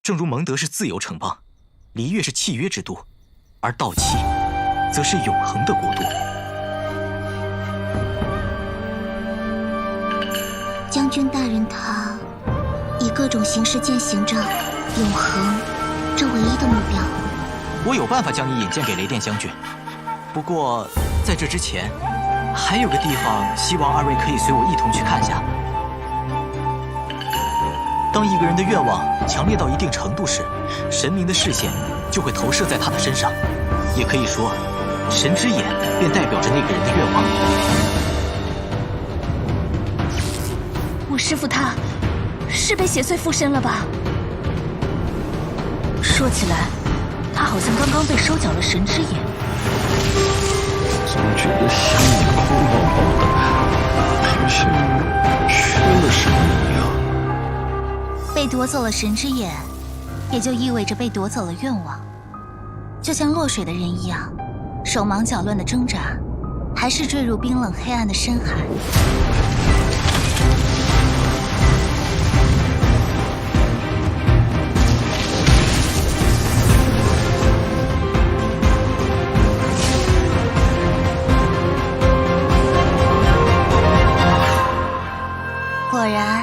正如蒙德是自由城邦，璃月是契约之都，而道契则是永恒的国度。将军大人他以各种形式践行着永恒这唯一的目标。我有办法将你引荐给雷电将军，不过在这之前，还有个地方希望二位可以随我一同去看下。当一个人的愿望强烈到一定程度时，神明的视线就会投射在他的身上，也可以说，神之眼便代表着那个人的愿望。我师父他是被邪祟附身了吧？说起来，他好像刚刚被收缴了神之眼。总觉得心里空落落的，好像缺了什么一样。被夺走了神之眼，也就意味着被夺走了愿望。就像落水的人一样，手忙脚乱的挣扎，还是坠入冰冷黑暗的深海。果然，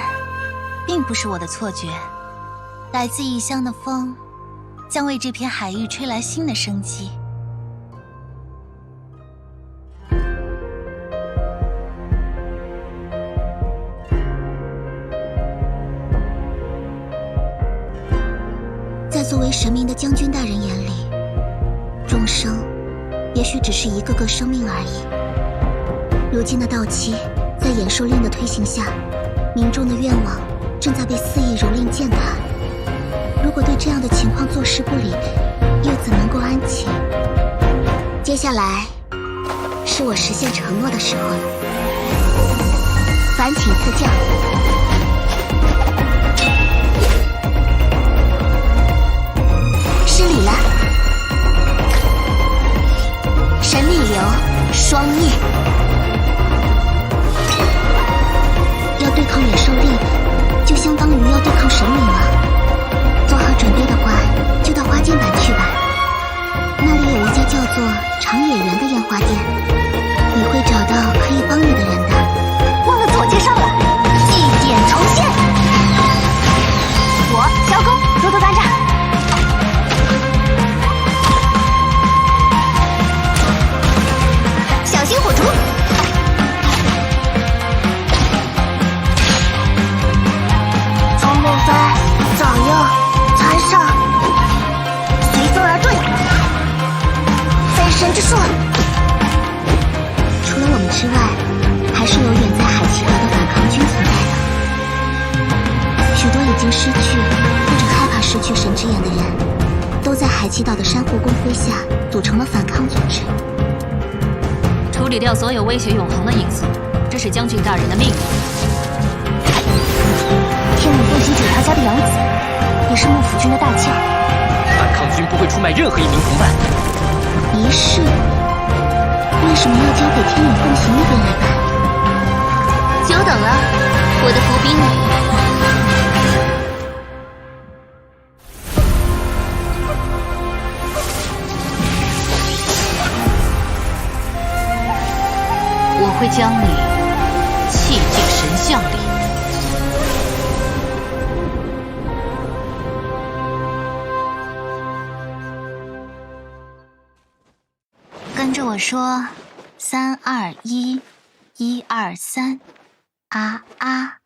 并不是我的错觉，来自异乡的风，将为这片海域吹来新的生机。在作为神明的将军大人眼里，众生也许只是一个个生命而已。如今的道期，在延寿令的推行下，民众的愿望正在被肆意蹂躏践踏。如果对这样的情况坐视不理，又怎能够安寝？接下来是我实现承诺的时候了。烦请赐教。失礼了。神力流，双灭。要对抗远寿令，就相当于要对抗神明了。做好准备的话，就到花间坂去吧。那里有一家叫做长野园的烟花店，你会找到可以帮你的人的。忘了自我介绍了，祭典重现。我萧公多多担仗。小心火烛。从内翻，左右，残上，随风而遁。飞神之术。除了我们之外，还是有远在海奇岛的反抗军存在的。许多已经失去或者害怕失去神之眼的人，都在海奇岛的珊瑚公麾下组成了反抗组织。处理掉所有威胁永恒的因素，这是将军大人的命令。天武奉行九条家的养子，也是幕府军的大将。反抗军不会出卖任何一名同伴。仪式为什么要交给天武奉行那边来办？久等了，我的伏兵呢？我会将你弃进神像里。跟着我说，3、2、1， 1、2、3，啊啊！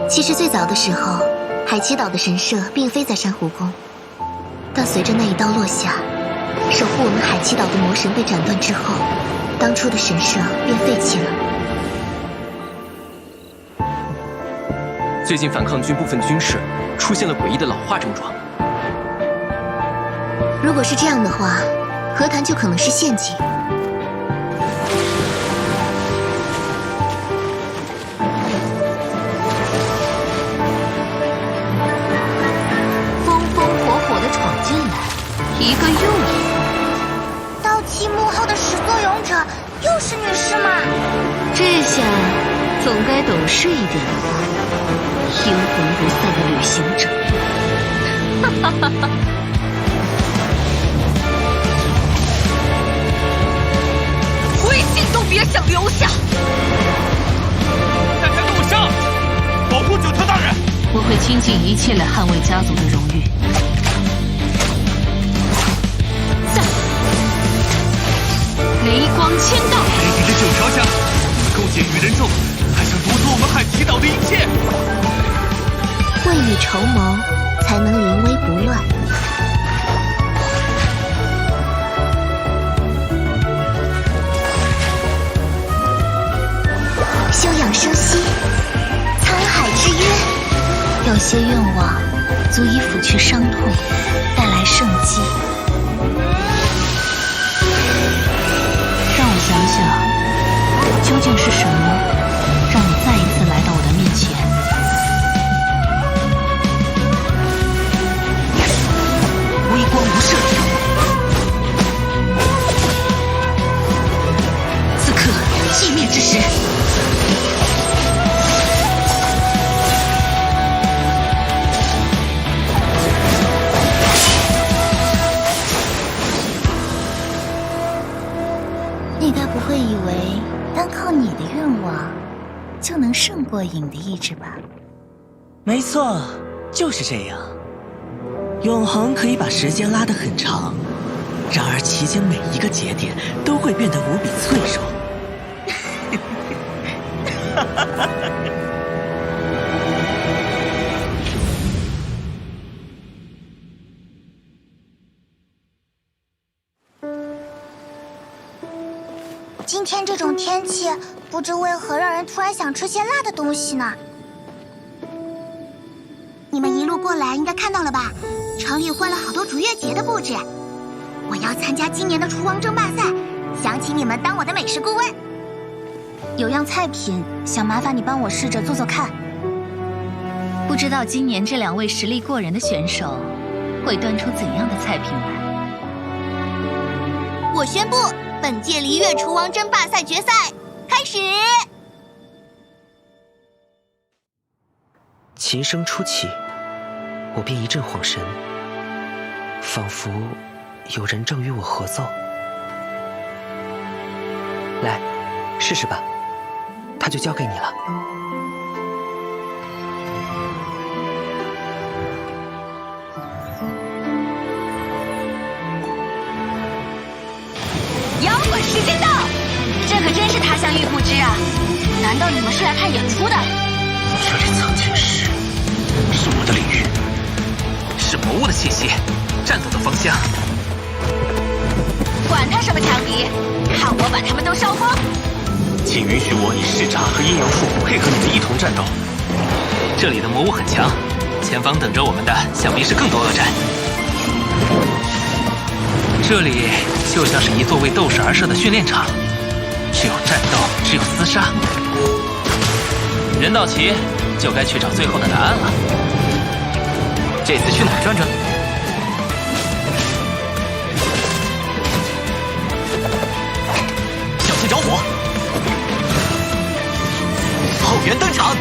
其实最早的时候，海奇岛的神社并非在珊瑚宫，但随着那一刀落下，守护我们海奇岛的魔神被斩断之后，当初的神社便废弃了。最近反抗军部分军事出现了诡异的老化症状。如果是这样的话，和谈就可能是陷阱。风风火火地闯进来，一个又一个。道奇幕后的始作俑者又是女尸吗？这下总该懂事一点了吧？阴魂不散的旅行者。哈哈哈哈！灰烬都别想留下！大家跟我上，保护九特大人！我会倾尽一切来捍卫家族的荣誉。在，雷光千道。卑鄙的九条家，勾结羽人众，还想夺走我们海奇岛的一切！未雨绸缪，才能临危不乱。休养生息，沧海之约。有些愿望足以抚去伤痛，带来生机。让我想想，究竟是什么让你再一次来到我的面前？微光无射，此刻寂灭之时。你该不会以为单靠你的愿望就能胜过影的意志吧？没错，就是这样。永恒可以把时间拉得很长，然而其间每一个节点都会变得无比脆弱。今天这种天气，不知为何让人突然想吃些辣的东西呢？你们一路过来应该看到了吧？城里换了好多竹月节的布置。我要参加今年的厨王争霸赛，想请你们当我的美食顾问。有样菜品想麻烦你帮我试着做做看。不知道今年这两位实力过人的选手会端出怎样的菜品来？我宣布，本届璃月厨王争霸赛决赛开始。琴声初起，我便一阵恍神，仿佛有人正与我合奏。来，试试吧，它就交给你了。摇滚时间到！这可真是他乡遇故知啊！难道你们是来看演出的？这里曾经是我的领域，是魔物的气息，战斗的方向。管他什么强敌，看我把他们都烧光！请允许我以视察和阴阳术配合你们一同战斗。这里的魔物很强，前方等着我们的想必是更多恶战。这里就像是一座为斗士而设的训练场，只有战斗，只有厮杀。人到齐，就该去找最后的答案了。这次去哪儿转转？小心着火！后援登场！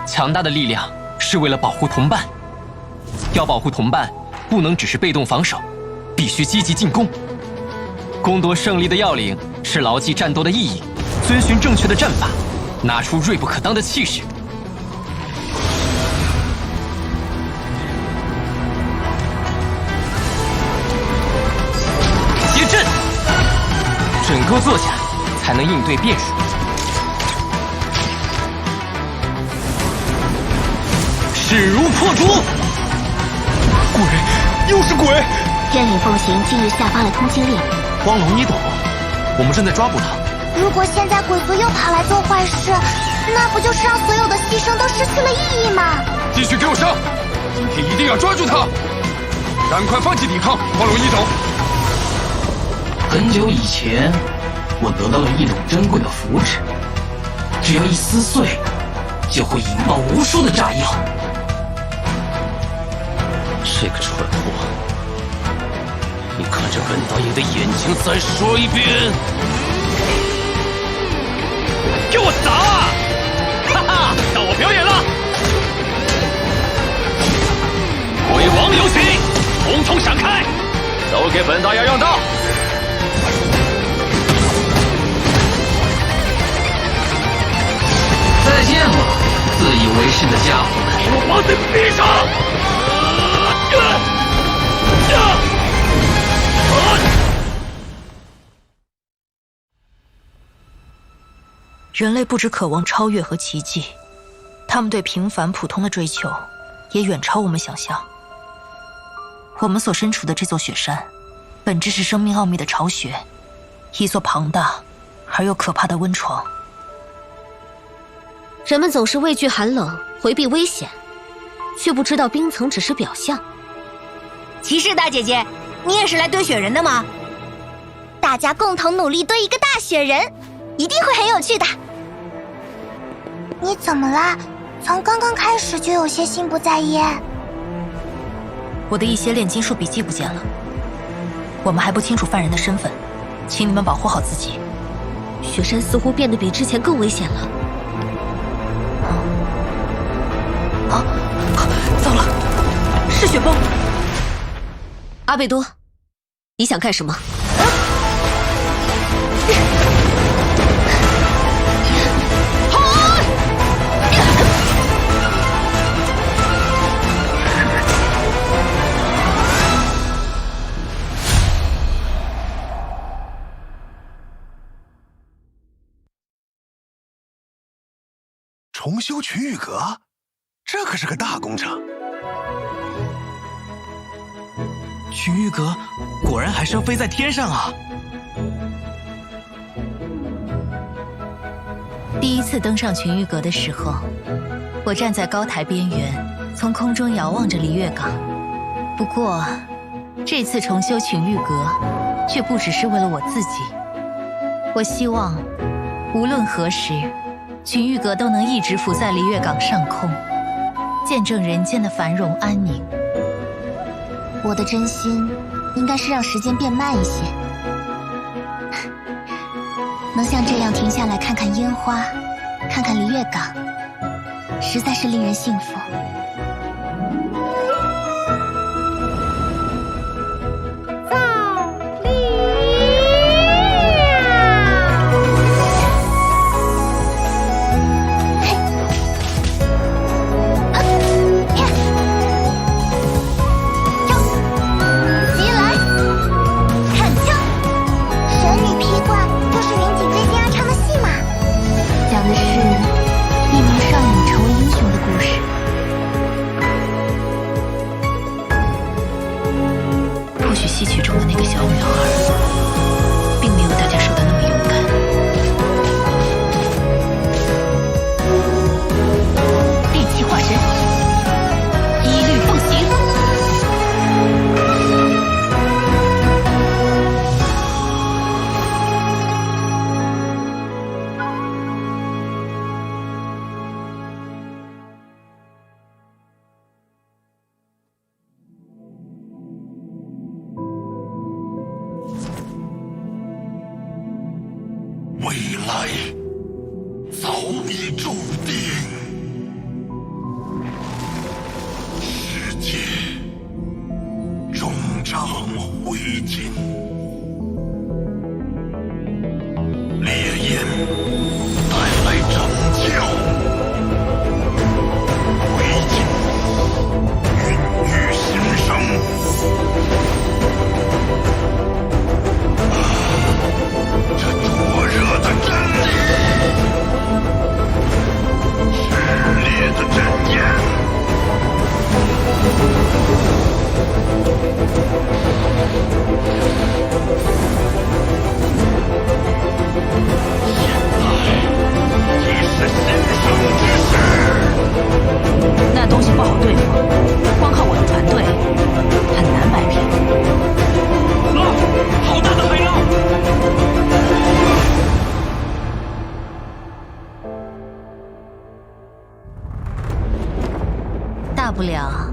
强大的力量是为了保护同伴，要保护同伴，不能只是被动防守，必须积极进攻。攻夺胜利的要领是牢记战斗的意义，遵循正确的战法，拿出锐不可当的气势。接阵，整个坐下，才能应对变数。势如破竹！鬼，又是鬼！燕岭奉行近日下发了通缉令。荒龙，你懂？我们正在抓捕他。如果现在鬼族又跑来做坏事，那不就是让所有的牺牲都失去了意义吗？继续给我上！今天一定要抓住他！赶快放弃抵抗，荒龙一懂。很久以前，我得到了一种珍贵的符纸，只要一撕碎，就会引爆无数的炸药。这个蠢货，你看着本大爷的眼睛，再说一遍！给我砸啊！哈哈，到我表演了！鬼王流星，统统闪开！都给本大爷让道！再见吧，自以为是的家伙们！给我把嘴闭上！人类不只渴望超越和奇迹，他们对平凡普通的追求也远超我们想象。我们所身处的这座雪山，本质是生命奥秘的巢穴，一座庞大而又可怕的温床。人们总是畏惧寒冷，回避危险，却不知道冰层只是表象。骑士大姐姐，你也是来堆雪人的吗？大家共同努力堆一个大雪人，一定会很有趣的。你怎么了？从刚刚开始就有些心不在焉。我的一些炼金术笔记不见了。我们还不清楚犯人的身份，请你们保护好自己。雪山似乎变得比之前更危险了。糟了，是雪崩！阿贝多，你想干什么？重修群玉阁，这可是个大工程。群玉阁果然还是要飞在天上啊！第一次登上群玉阁的时候，我站在高台边缘，从空中遥望着璃月港。不过，这次重修群玉阁，却不只是为了我自己。我希望，无论何时，群玉阁都能一直浮在璃月港上空，见证人间的繁荣安宁。我的真心应该是让时间变慢一些，能像这样停下来看看烟花，看看璃月港，实在是令人幸福。不了，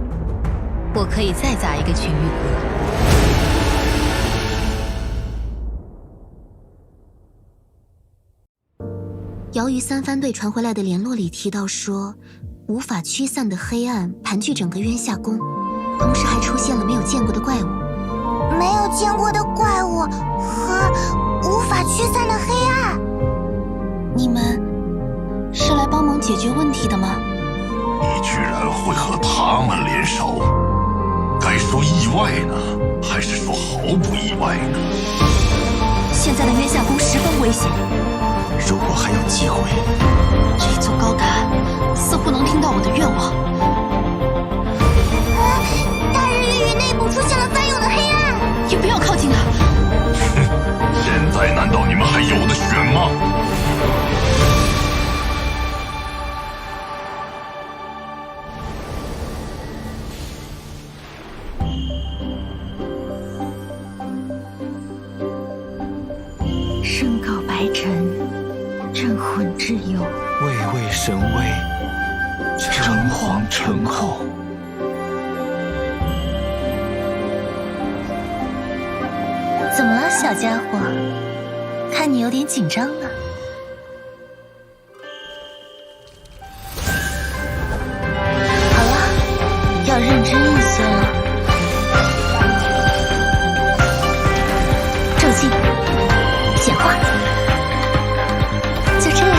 我可以再砸一个群玉阁。瑶鱼三番队传回来的联络里提到说，无法驱散的黑暗盘踞整个渊夏宫，同时还出现了没有见过的怪物。没有见过的怪物和无法驱散的黑暗。你们是来帮忙解决问题的吗？你居然会和他们联手？该说意外呢，还是说毫不意外呢？现在的渊夏宫十分危险。如果还有机会，这座高台似乎能听到我的愿望。大日月域内部出现了翻涌的黑暗，也不要靠近它。现在难道你们还有的选吗？申告白臣，镇魂之忧。位位神位，诚惶诚后。怎么了，小家伙？看你有点紧张呢。好了，要认真一些了。骤进，显化，就这样，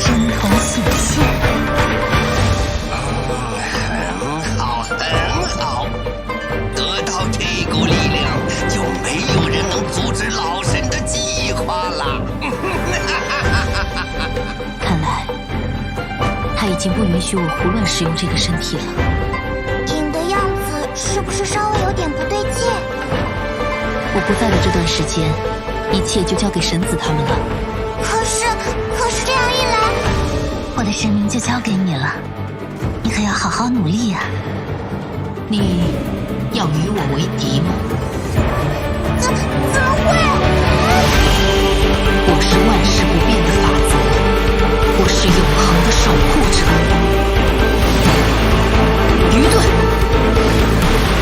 真瞳显现。很好，很好，得到这股力量，就没有人能阻止老神的计划了。看来，他已经不允许我胡乱使用这个身体了。影的样子是不是稍微有点不对劲？我不在的这段时间，一切就交给神子他们了。可是这样一来，我的神明就交给你了，你可要好好努力啊！你要与我为敌吗？怎么会？我是万世不变的法则，我是永恒的守护者。愚钝，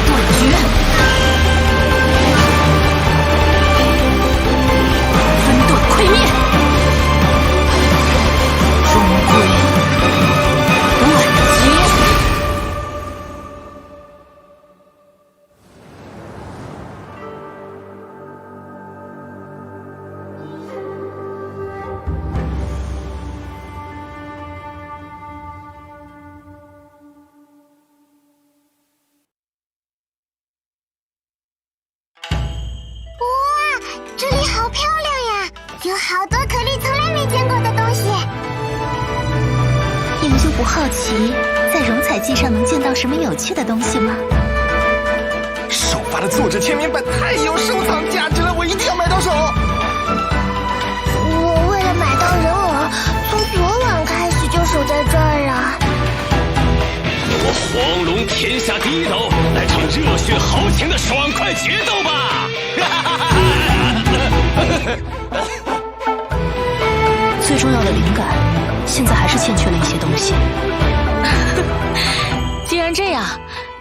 断绝，分段溃灭，终归断绝。这里好漂亮呀，有好多可丽从来没见过的东西。你们就不好奇在荣彩记上能见到什么有趣的东西吗？首发的作者签名本太有收藏价值了，我一定要买到手。我为了买到人偶，从昨晚开始就守在这儿啊。我黄龙天下第一斗，来场热血豪情的爽快决斗吧！最重要的灵感，现在还是欠缺了一些东西。既然这样，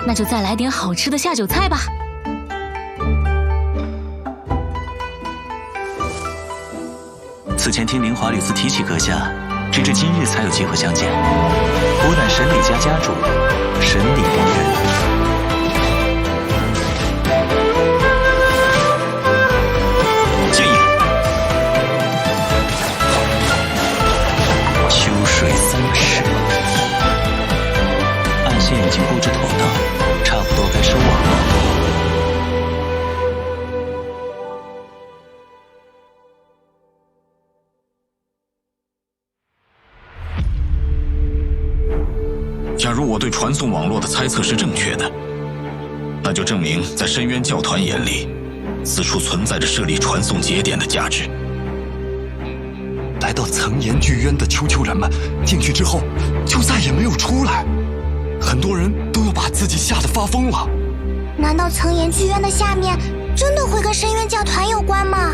那就再来点好吃的下酒菜吧。此前听明华屡次提起阁下，直至今日才有机会相见。吾乃神礼家家主，神礼边缘。建议秋水3尺，暗线已经布置妥当，差不多该收网了。假如我对传送网络的猜测是正确的，那就证明在深渊教团眼里，此处存在着设立传送节点的价值。来到层岩巨渊的丘人们进去之后，就再也没有出来，很多人都要把自己吓得发疯了。难道层岩剧院的下面真的会跟深渊教团有关吗？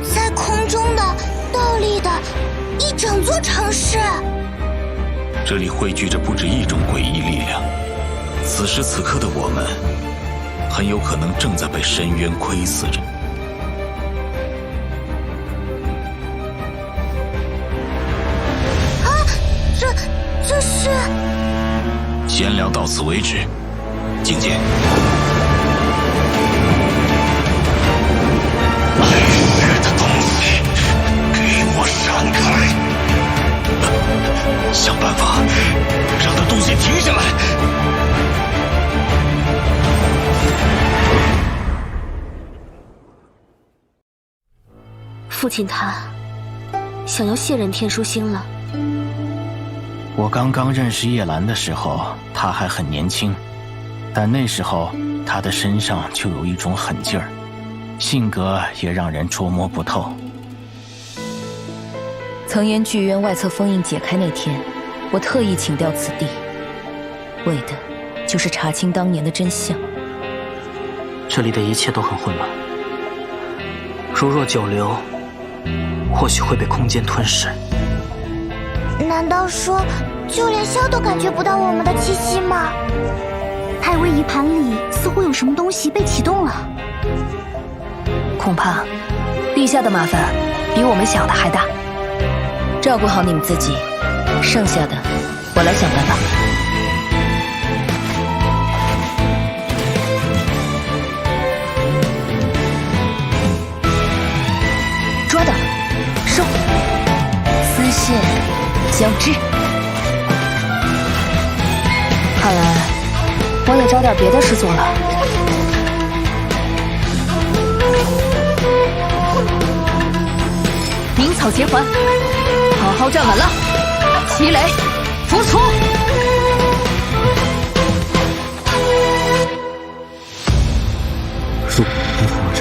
在空中的倒立的一整座城市。这里汇聚着不止一种诡异力量。此时此刻的我们，很有可能正在被深渊窥伺着。啊，这是……闲聊到此为止，觐见。恶的东西，给我闪开！想办法让他东西停下来。父亲他想要卸任天书星了。我刚刚认识叶兰的时候，她还很年轻，但那时候她的身上就有一种狠劲儿，性格也让人捉摸不透。层岩剧院外侧封印解开那天，我特意请调此地，为的就是查清当年的真相。这里的一切都很混乱，如若久留，或许会被空间吞噬。难道说，就连萧都感觉不到我们的气息吗？太微仪盘里似乎有什么东西被启动了。恐怕陛下的麻烦比我们想的还大。照顾好你们自己，剩下的我来想办法。抓到，收，丝线交织。看来我也找点别的事做了。鸣草结环，好好站稳了，齐雷伏出。如果还活着，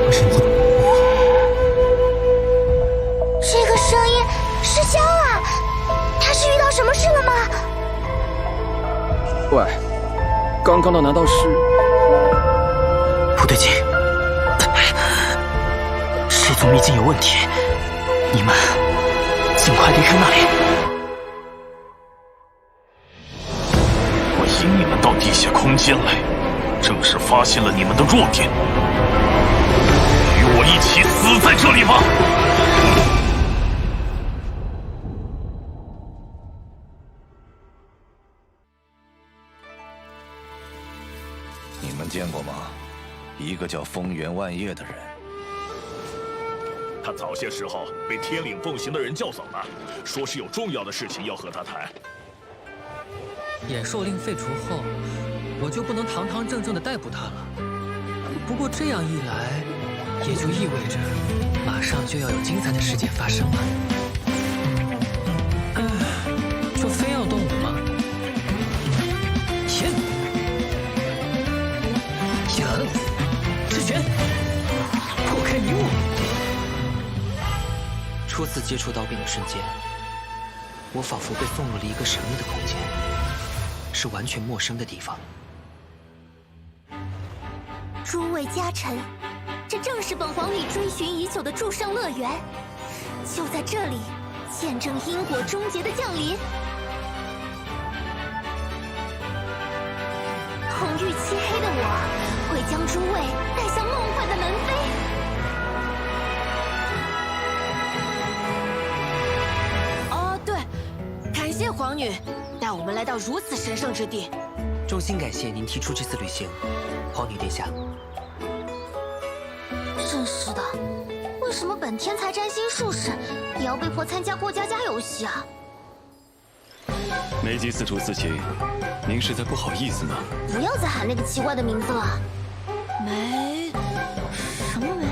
为什么会？这个声音是萧啊，他是遇到什么事了吗？喂，刚刚的难道是？不对劲，这座秘境有问题，你们尽快离开那里。我引你们到地下空间来，正是发现了你们的弱点。与我一起死在这里吧！你们见过吗？一个叫风原万叶的人。他早些时候被天岭奉行的人叫走了，说是有重要的事情要和他谈。演授令废除后，我就不能堂堂正正的逮捕他了。不过这样一来，也就意味着马上就要有精彩的事件发生了。就非要动武吗？拳，拳，赤拳，破开迷雾。初次接触刀柄的瞬间，我仿佛被送入了一个神秘的空间，是完全陌生的地方。诸位家臣，这正是本皇女追寻已久的祝圣乐园，就在这里见证因果终结的降临。红玉漆黑的我，会将诸位带向梦幻的南非。哦，对，感谢皇女带我们来到如此神圣之地。衷心感谢您提出这次旅行，皇女殿下。真是的，为什么本天才占星术士也要被迫参加过家家游戏啊？梅姬司徒四卿，您是在不好意思吗？不要再喊那个奇怪的名字了。梅……什么梅？